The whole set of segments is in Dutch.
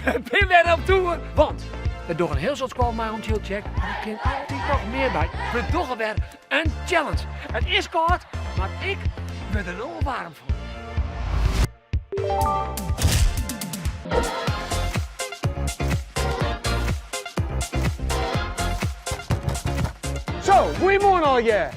ben weer op tour. Want we doen een heel soort kwal maar om chillcheck. Maar er kan altijd nog meer bij. We doen weer een challenge. Het is kort, maar ik ben er nog warm van. Zo, goedemorgen al je.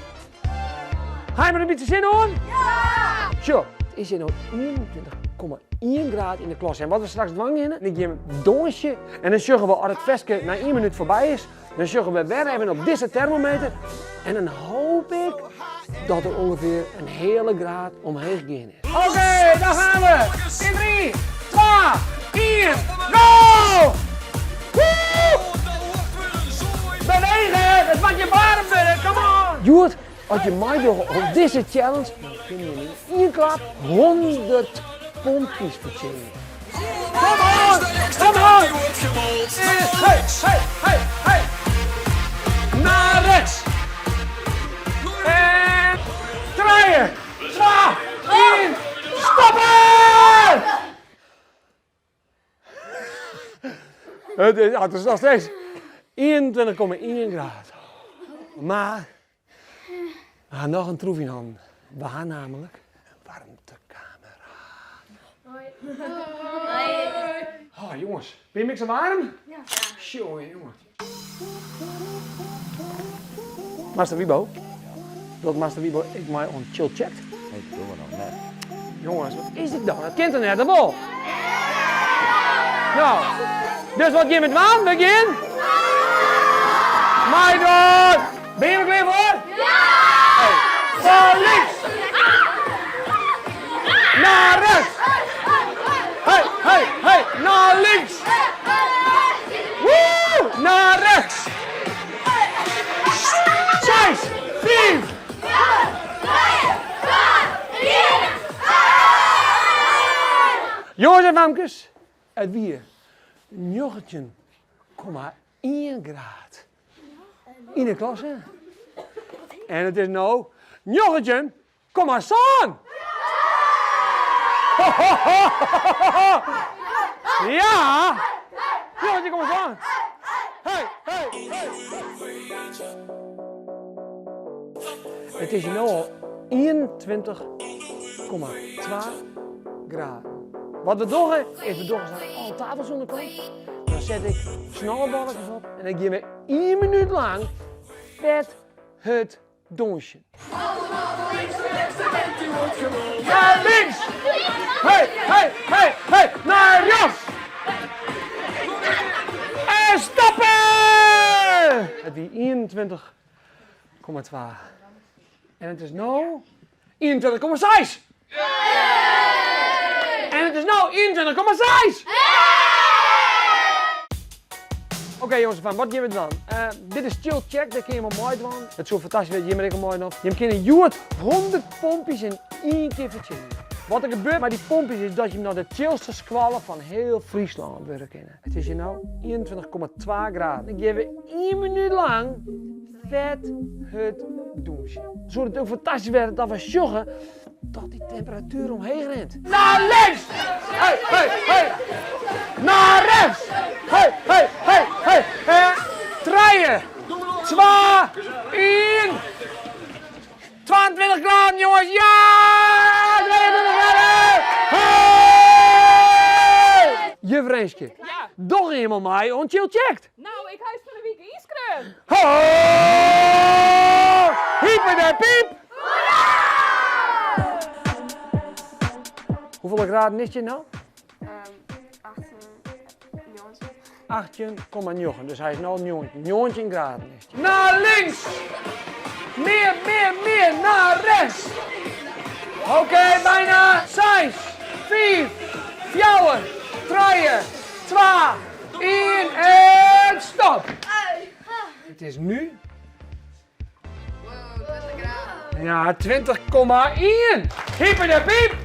Ga je me er een beetje zin in? Ja! Zo, het is hier nog 21,1 graden in de klas. En wat we straks dwang in, dan geef je een donsje. En dan zorgen we als het vestje na 1 minuut voorbij is, dan zorgen we weer even op deze thermometer. En dan hoop ik dat er ongeveer een hele graad omheen gegaan is. Oké, daar gaan we. In 3, 2, 1, go! Woe! Bewegen, het maakt je warm worden, come on! Joert, als je mij doet op deze challenge, dan kun je in 1 klap 100 pompjes verdienen. Come on! Come on! Hey, hey, hey, hey! Naar rechts! En 3, 2, 1, stoppen! Het is nog steeds 21,1 graden. Maar we gaan nog een troefje aan. We gaan namelijk een warmtecamera. Oh jongens, ben je niks zo warm? Ja. Jongen. Master Wibo. Dat Master Wibo ik mij on chill checkt. Nee, dat doen we nog net. Jongens, wat is dit dan? Dat kent er net de bol. Nou, dus wat je met waan begin? My God! Ben je er klaar voor? Ja! Hey. Van links! Naar rechts! Hey, hey, hey! Naar links! Woe! Naar rechts! 6, 5, jongens en mamkes, het weer 19,1 graad in de klas. En het is nou 19,7. Ja! 19,7. Hey, hey, hey. Het is nu al 21,2 graden. Wat we doen is, we doen alle tafels aan de kant. Dan zet ik snolleballetjes op en dan geef we 1 minuut lang vet het donsje. Naar links! Hey, hey, hey, hey! Naar rechts! En stoppen! Het is 21,2. En het is nu 21,6. En het is nu 21,6. Oké jongens, wat gaan we dan? Dit is Chill Check, daar kun je maar mooi doen. Het is zo fantastisch, je bent mooi nog. Je kunt een 100 pompjes in 1 keer verdienen. Wat er gebeurt met die pompjes is dat je naar de chillste squallen van heel Friesland wil kennen. Het is hier nu 21,2 graden. Dan geven we 1 minuut lang vet het douche. Zodat het ook fantastisch werd dat we zorgen dat die temperatuur omheen rent. Naar links! Hey, hey, hey! Naar rechts! Hey, hey, hey, hey! En 3, 2, 1! 22 graden jongens! Ja! 22 graden! Hey! Juf Renske, Ja. doch helemaal mij on chill checkt. Nou, ik huis van de week inschreven. Ho! Hyper de piep! Hoeveel graden is je nou? 18,9. Dus hij is nu 19 graden. Is hij. Naar links! Meer, naar rechts! Oké, bijna 6, 5, 4, 3, 2, 1 en stop! Het is nu... Ja, 20,1! Hyper de piep!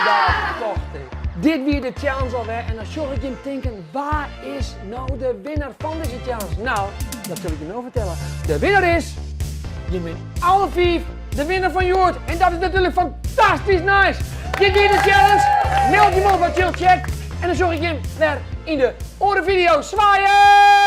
Dat dacht ik. Dit weer de challenge alweer en dan zorg ik je denken, waar is nou de winnaar van deze challenge? Nou, dat zal ik je nou vertellen. De winnaar is, je bent alle 5 de winnaar van Joert. En dat is natuurlijk fantastisch nice. Dit weer de challenge. Meld je op bij Chill Check. En dan zorg ik je weer in de andere video. Zwaaien!